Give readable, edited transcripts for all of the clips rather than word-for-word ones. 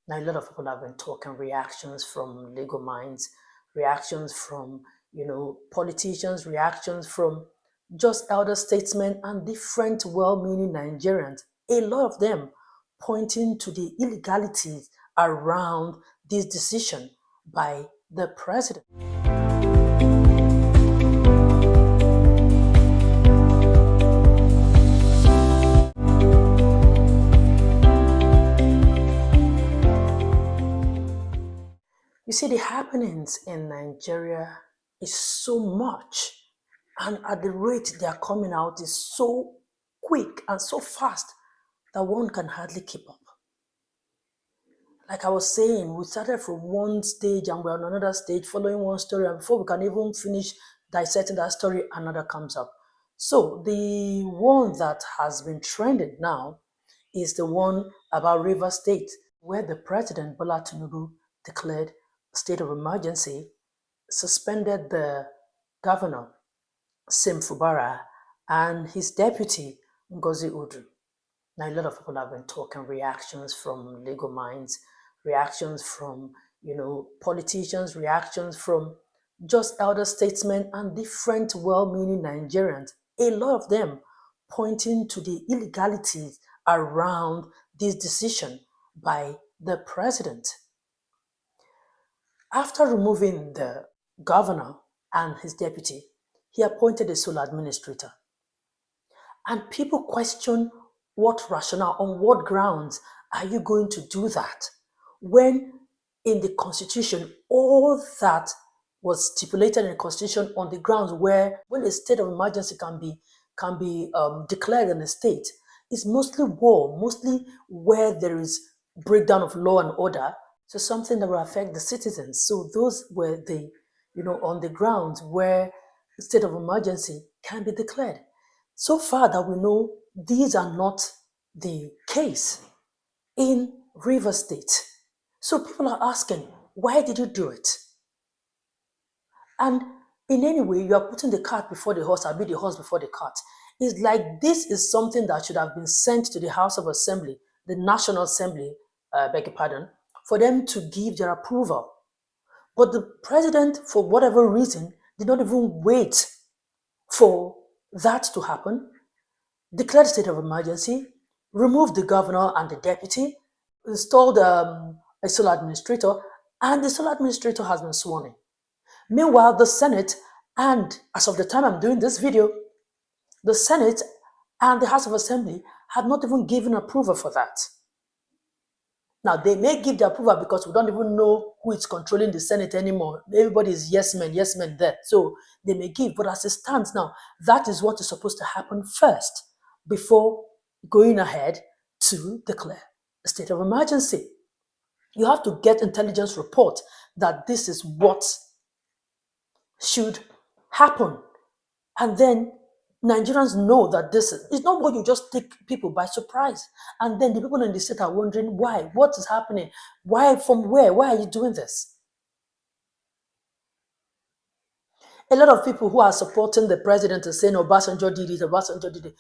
Now, a lot of people have been talking reactions from legal minds, reactions from, politicians, reactions from just elder statesmen and different well-meaning Nigerians. A lot of them pointing to the illegalities around this decision by the president. You see, the happenings in Nigeria is so much, and at the rate they are coming out is so quick and so fast that one can hardly keep up. Like I was saying, we started from one stage and we're on another stage, following one story, and before we can even finish dissecting that story, another comes up. So the one that has been trending now is the one about River State, where the president Bola Tinubu declared state of emergency, suspended the governor Sim Fubara and his deputy Ngozi-Oyelude. Now, a lot of people have been talking reactions from legal minds, reactions from, politicians, reactions from just elder statesmen and different well-meaning Nigerians. A lot of them pointing to the illegalities around this decision by the president. After removing the governor and his deputy, he appointed a sole administrator. And people question what rationale, on what grounds are you going to do that? When in the Constitution, all that was stipulated in the Constitution on the grounds where when a state of emergency can be declared in a state, is mostly war, mostly where there is breakdown of law and order, so something that will affect the citizens. So those were the, on the grounds where the state of emergency can be declared. So far that we know, these are not the case in River State. So people are asking, why did you do it? And in any way, you are putting the cart before the horse, or be the horse before the cart. It's like this is something that should have been sent to the House of Assembly, the National Assembly, beg your pardon, for them to give their approval. But the president, for whatever reason, did not even wait for that to happen, declared state of emergency, removed the governor and the deputy, installed a sole administrator, and the sole administrator has been sworn in. Meanwhile, the Senate, and as of the time I'm doing this video, the Senate and the House of Assembly had not even given approval for that. Now, they may give the approval because we don't even know who is controlling the Senate anymore. Everybody is yes men there. So they may give, but as it stands now, that is what is supposed to happen first before going ahead to declare a state of emergency. You have to get intelligence report that this is what should happen. And then Nigerians know that this is not what you just take people by surprise. And then the people in the state are wondering why, what is happening? Why, from where? Why are you doing this? A lot of people who are supporting the president are saying Obasanjo did it, Obasanjo did it.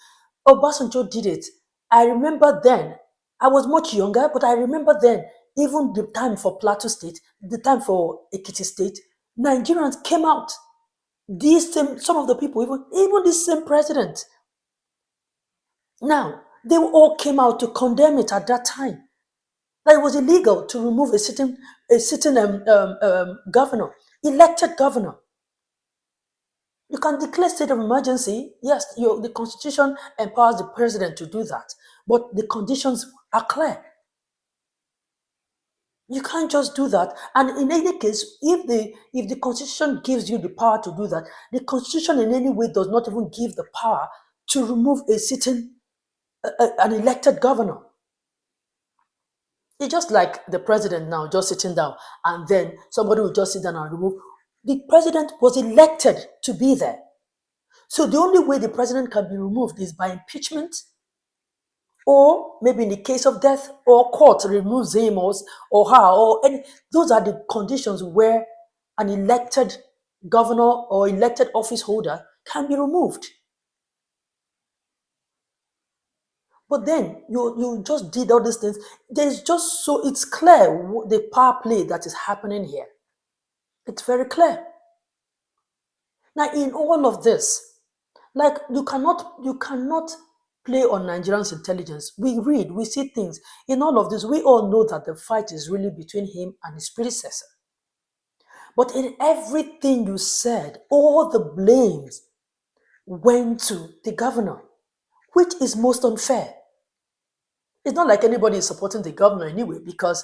Obasanjo did it. I remember then, I was much younger, but I remember then, even the time for Plateau State, the time for Ekiti State, Nigerians came out. Some of the people, even this same president. Now, they all came out to condemn it at that time. That it was illegal to remove a sitting governor, elected governor. You can declare state of emergency. Yes, the Constitution empowers the president to do that, but the conditions are clear. You can't just do that. And in any case, if the Constitution gives you the power to do that, the Constitution in any way does not even give the power to remove an elected governor. It's just like the president now just sitting down and then somebody will just sit down and remove. The president was elected to be there. So the only way the president can be removed is by impeachment, or maybe in the case of death, or court removes him or her, or any. Those are the conditions where an elected governor or elected office holder can be removed. But then you just did all these things. There's just so it's clear the power play that is happening here. It's very clear. Now, in all of this, like you cannot play on Nigerians' intelligence. We read, we see things. In all of this, we all know that the fight is really between him and his predecessor. But in everything you said, all the blames went to the governor, which is most unfair. It's not like anybody is supporting the governor anyway, because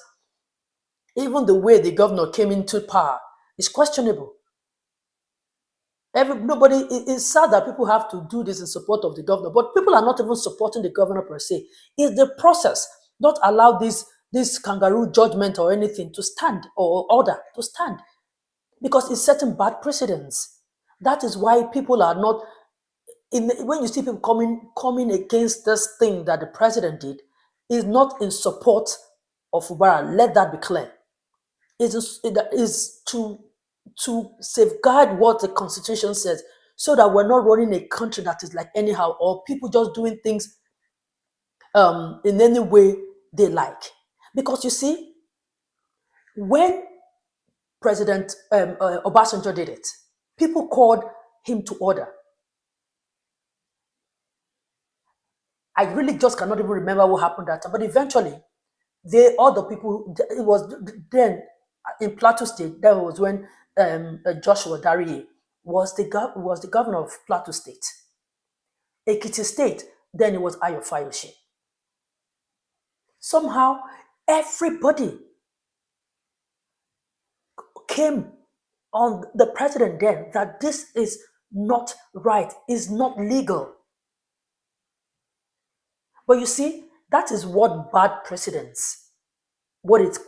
even the way the governor came into power is questionable. Nobody, it's sad that people have to do this in support of the governor, but people are not even supporting the governor per se. It's the process. Don't allow this kangaroo judgment or anything to stand, or order to stand, because it's setting bad precedents. That is why people are not when you see people coming against this thing that the president did, is not in support of Ubara. Let that be clear. It is to safeguard what the Constitution says, so that we're not running a country that is like anyhow, or people just doing things in any way they like. Because you see, when President Obasanjo did it, people called him to order. I really just cannot even remember what happened that time, but eventually, all the people, it was then in Plateau State, that was when Joshua Darie was the governor of Plateau State. Ekiti State, then it was Ayo Fayose. Somehow, everybody came on the president then that this is not right, is not legal. But you see, that is what bad precedents, what it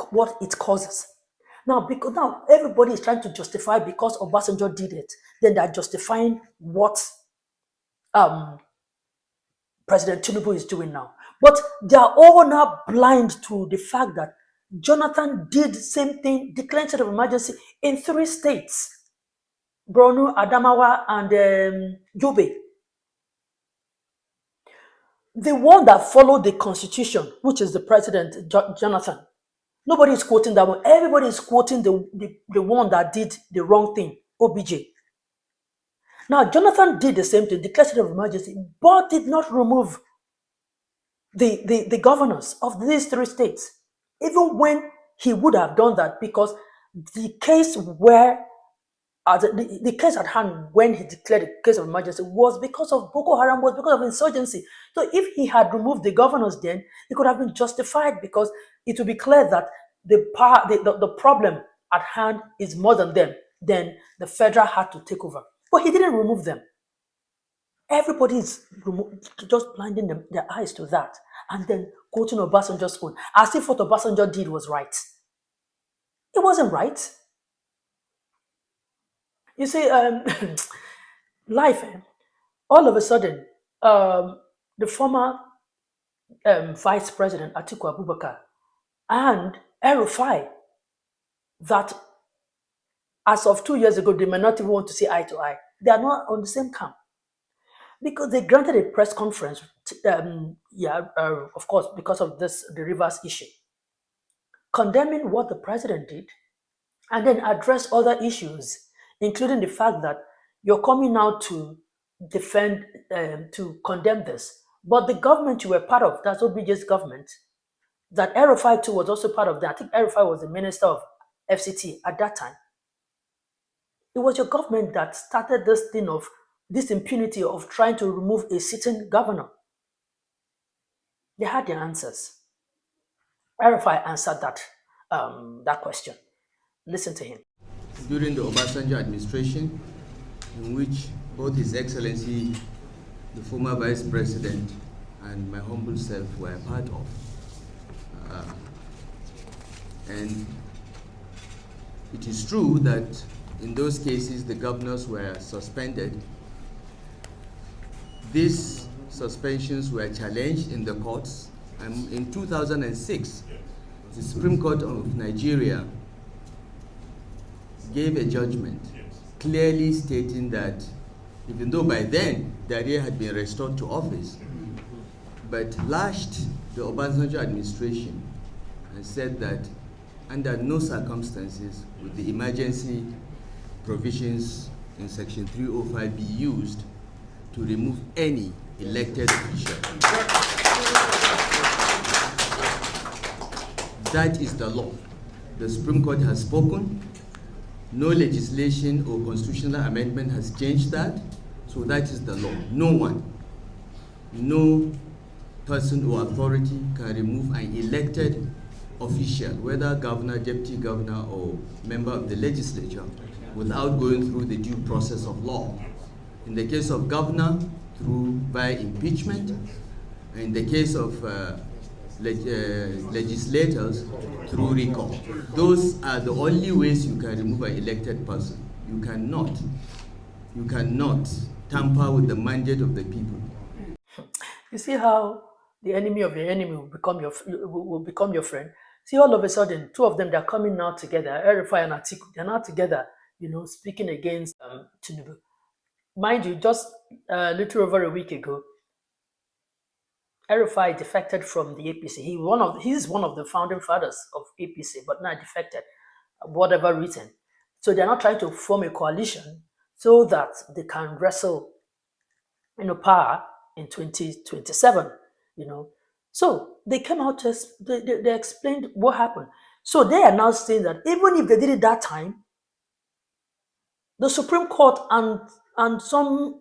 causes. Now, because now everybody is trying to justify because Obasanjo did it, then they're justifying what President Tinubu is doing now. But they are all now blind to the fact that Jonathan did the same thing, declared state of emergency in 3 states: Borno, Adamawa, and Yobe. The one that followed the constitution, which is the president, Jonathan, nobody is quoting that one. Everybody is quoting the one that did the wrong thing, OBJ. Now, Jonathan did the same thing, declared state of emergency, but did not remove the governors of these 3 states, even when he would have done that, because the case where the case at hand when he declared the case of emergency was because of Boko Haram, was because of insurgency. So if he had removed the governors, then it could have been justified, because it would be clear that the problem at hand is more than them. Then the federal had to take over, but he didn't remove them. Everybody is just blinding their eyes to that, and then quoting Obasanjo's own, as if what Obasanjo did was right. It wasn't right. You see, life, all of a sudden, the former Vice President Atiku Abubakar and El-Rufai, that as of 2 years ago, they may not even want to see eye to eye. They are not on the same camp, because they granted a press conference, of course, because of the Rivers issue, condemning what the president did, and then address other issues, including the fact that you're coming out to defend, to condemn this. But the government you were part of, that's OBJ's government, that El-Rufai too was also part of that. I think El-Rufai was the minister of FCT at that time. It was your government that started this thing of this impunity of trying to remove a sitting governor. They had their answers. El-Rufai answered that question. Listen to him. During the Obasanjo administration, in which both His Excellency, the former Vice President, and my humble self were a part of. And it is true that in those cases the governors were suspended. These suspensions were challenged in the courts, and in 2006, the Supreme Court of Nigeria gave a judgment clearly stating that even though by then Darie had been restored to office, but lashed the Obasanjo administration and said that under no circumstances would the emergency provisions in Section 305 be used to remove any elected official. That is the law. The Supreme Court has spoken. No legislation or constitutional amendment has changed that. So that is the law. No one, no person or authority can remove an elected official, whether governor, deputy governor, or member of the legislature, without going through the due process of law. In the case of governor, via impeachment. In the case of legislators, through recall. Those are the only ways you can remove an elected person. You cannot tamper with the mandate of the people. You see how the enemy of your enemy will become your friend. See, all of a sudden, two of them, they're coming now together. El-Rufai and Atiku, they're now together, speaking against Tinubu. Mind you, just a little over a week ago, El-Rufai defected from the APC. He's one of the founding fathers of APC, but now defected, whatever reason. So they're not trying to form a coalition so that they can wrestle, power in 2027. So they came out to they explained what happened. So they are now saying that even if they did it that time, the Supreme Court and some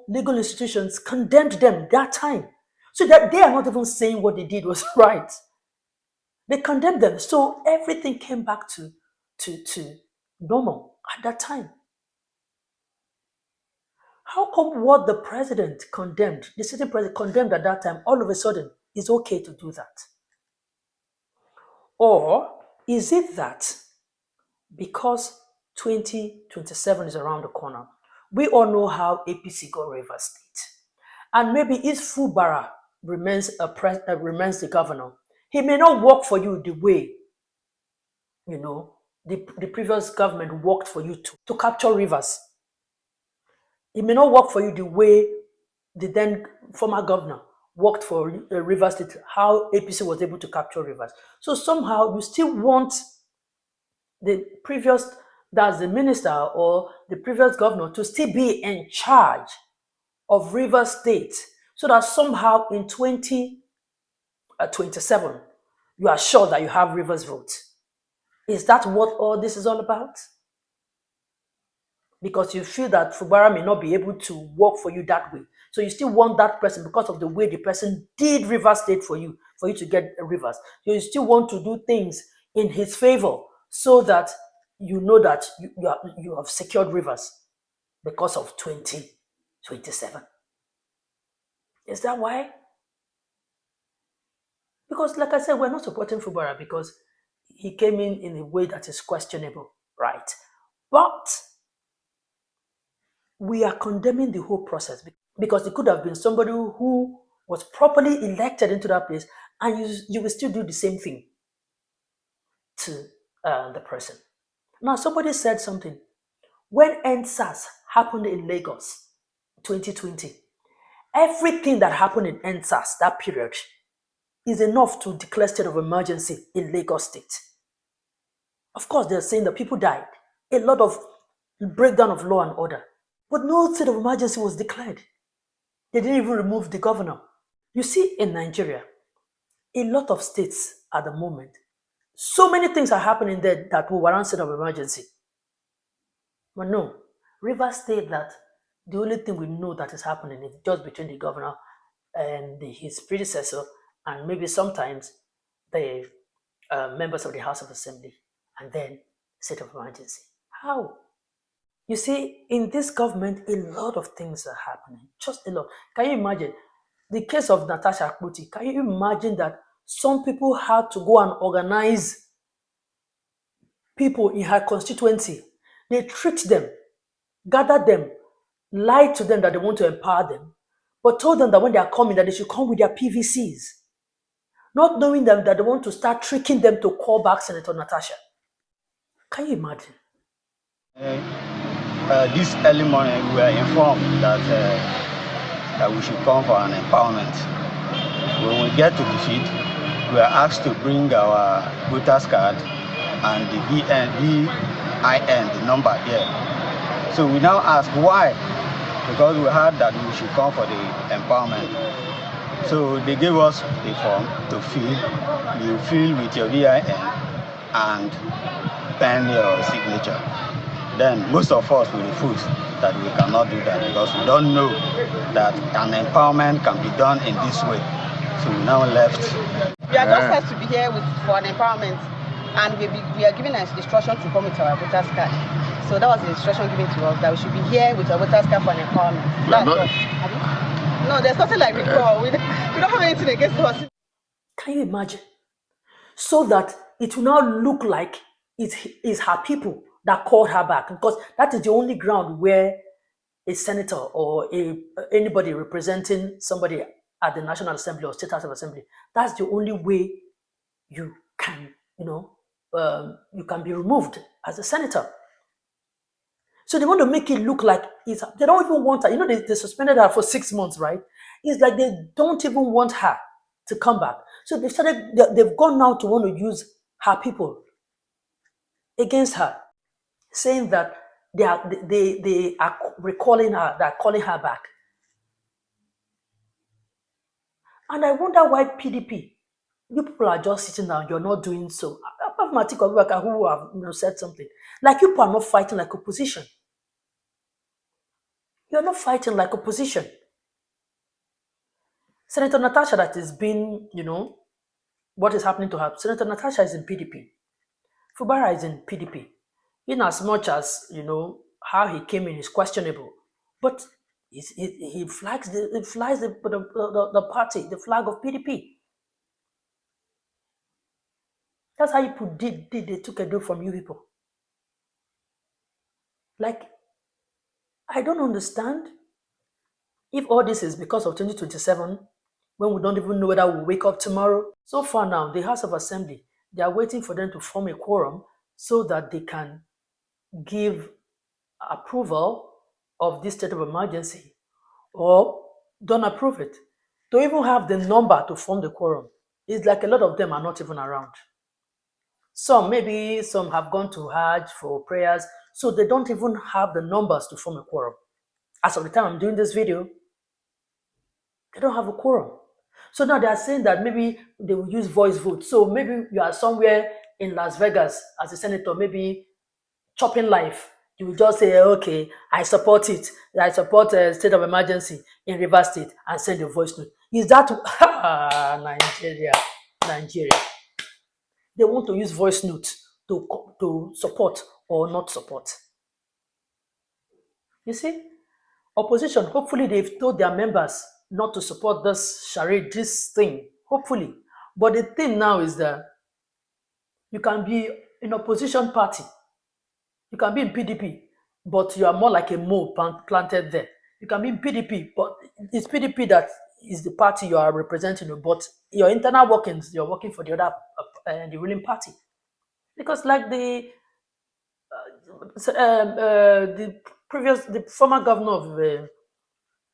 legal institutions condemned them that time. So that they are not even saying what they did was right. They condemned them. So everything came back to normal at that time. How come what the president condemned, the sitting president condemned at that time, all of a sudden is okay to do that? Or is it that because 2027 is around the corner, we all know how APC got Rivers State, and maybe if Fubara remains the governor, he may not work for you the way the previous government worked for you to capture Rivers. It may not work for you the way the then former governor worked for Rivers State, how APC was able to capture Rivers. So somehow you still want the previous, that's the minister or the previous governor, to still be in charge of Rivers State, so that somehow in 2027, you are sure that you have Rivers vote. Is that what all this is all about? Because you feel that Fubara may not be able to work for you that way. So you still want that person because of the way the person did Rivers State for you to get Rivers. So you still want to do things in his favor so that you know that you have secured Rivers because of 2027. Is that why? Because like I said, we're not supporting Fubara because he came in a way that is questionable, right? But we are condemning the whole process because it could have been somebody who was properly elected into that place, and you will still do the same thing to the person. Now, somebody said something. When NSAS happened in Lagos, 2020, everything that happened in NSAS, that period, is enough to declare state of emergency in Lagos State. Of course, they're saying that people died. A lot of breakdown of law and order. But no state of emergency was declared. They didn't even remove the governor. You see, in Nigeria, a lot of states at the moment, so many things are happening there that will warrant state of emergency. But no, Rivers State, that the only thing we know that is happening is just between the governor and his predecessor, and maybe sometimes the members of the House of Assembly, and then state of emergency. How? You see, in this government, a lot of things are happening. Just a lot. Can you imagine the case of Natasha Akpoti? Can you imagine that some people had to go and organize people in her constituency? They tricked them, gathered them, lied to them that they want to empower them, but told them that when they are coming, that they should come with their PVCs, not knowing them that they want to start tricking them to call back Senator Natasha. Can you imagine? This early morning, we were informed that we should come for an empowerment. When we get to the field, we are asked to bring our voters card and the VIN, the number here. So we now ask why, because we heard that we should come for the empowerment. So they gave us a form to fill. You fill with your VIN and pen your signature. Then most of us will refuse that we cannot do that because we don't know that an empowerment can be done in this way. So we now left. We are just set to be here for an empowerment, and we are given an instruction to come with our voters card. So that was the instruction given to us that we should be here with our voters card for an empowerment. No, there's nothing like recall. We don't have anything against us. Can you imagine? So that it will now look like it is her people that called her back, because that is the only ground where a senator or anybody representing somebody at the National Assembly or State House of Assembly, that's the only way you can, you can be removed as a senator. So they want to make it look like they don't even want her. They suspended her for 6 months, right? It's like they don't even want her to come back. So they've gone now to want to use her people against her, saying that they are recalling her, they're calling her back. And I wonder why PDP, you people are just sitting down, you're not doing so. Apart from Atiku Abubakar, who have said something, like you people are not fighting like opposition. You're not fighting like opposition. Senator Natasha, that has been, what is happening to her. Senator Natasha is in PDP. Fubara is in PDP. In as much as, how he came in is questionable. But he flies the party, the flag of PDP. That's how you they took a deal from you people. Like, I don't understand if all this is because of 2027, when we don't even know whether we'll wake up tomorrow. So far now, the House of Assembly, they are waiting for them to form a quorum so that they can give approval of this state of emergency or don't approve it. To even have the number to form the quorum, it's like a lot of them are not even around. Some have gone to Hajj for prayers, so they don't even have the numbers to form a quorum. As of the time I'm doing this video, they don't have a quorum. So now they are saying that maybe they will use voice vote. So maybe you are somewhere in Las Vegas as a senator, maybe chopping life. You will just say, okay, I support it. I support a state of emergency in Rivers State and send a voice note. Is that Nigeria? They want to use voice note to support or not support. You see? Opposition, hopefully they've told their members not to support this charade, this thing. Hopefully. But the thing now is that you can be in opposition party. You can be in PDP, but you are more like a mole planted there. You can be in PDP, but it's PDP that is the party you are representing, but your internal workings, you're working for the other, the ruling party. Because like the former governor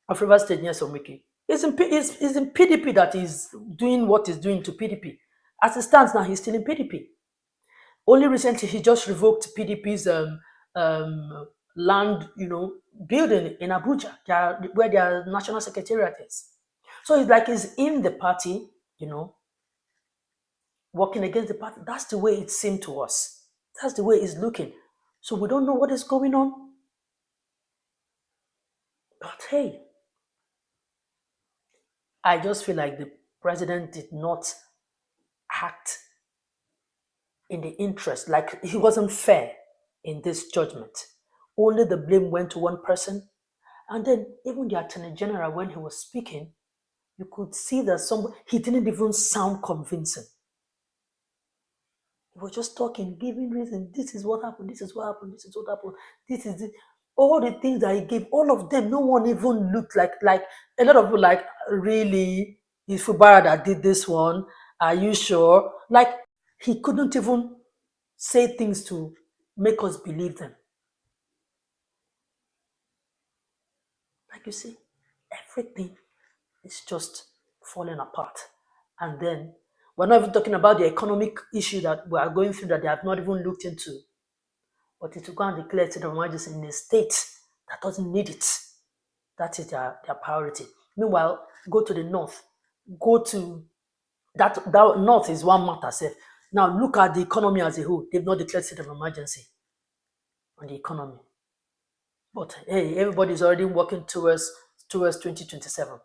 of Rivers State, Nyesom Wike, is in PDP that is doing what he's doing to PDP. As it stands now, he's still in PDP. Only recently, he just revoked PDP's land, building in Abuja, where their national secretariat is. So it's like he's in the party, working against the party. That's the way it seemed to us. That's the way it's looking. So we don't know what is going on. But hey, I just feel like the president did not act in the interest, like he wasn't fair in this judgment. Only the blame went to one person. And then even the Attorney General, when he was speaking, you could see that he didn't even sound convincing. He was just talking, giving reason. This is what happened. This is what happened. This is what happened. This is it. All the things that he gave, all of them, no one even looked like a lot of people like, really, is Fubara that did this one? Are you sure? Like, he couldn't even say things to make us believe them. Like you see, everything is just falling apart. And then we're not even talking about the economic issue that we are going through that they have not even looked into. But it will go and declare state of emergency in a state that doesn't need it. That is their priority. Meanwhile, go to the north. Go to that north is one matter. Safe. Now look at the economy as a whole. They've not declared state of emergency on the economy. But hey, everybody's already working towards 2027.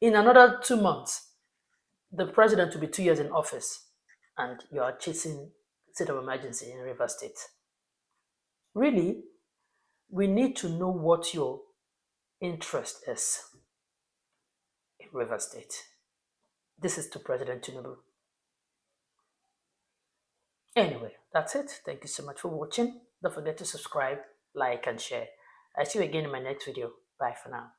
In another 2 months, the president will be 2 years in office, and you are chasing state of emergency in River State. Really, we need to know what your interest is in River State. This is to President Tinubu. Anyway, that's it. Thank you so much for watching. Don't forget to subscribe, like, and share. I see you again in my next video. Bye for now.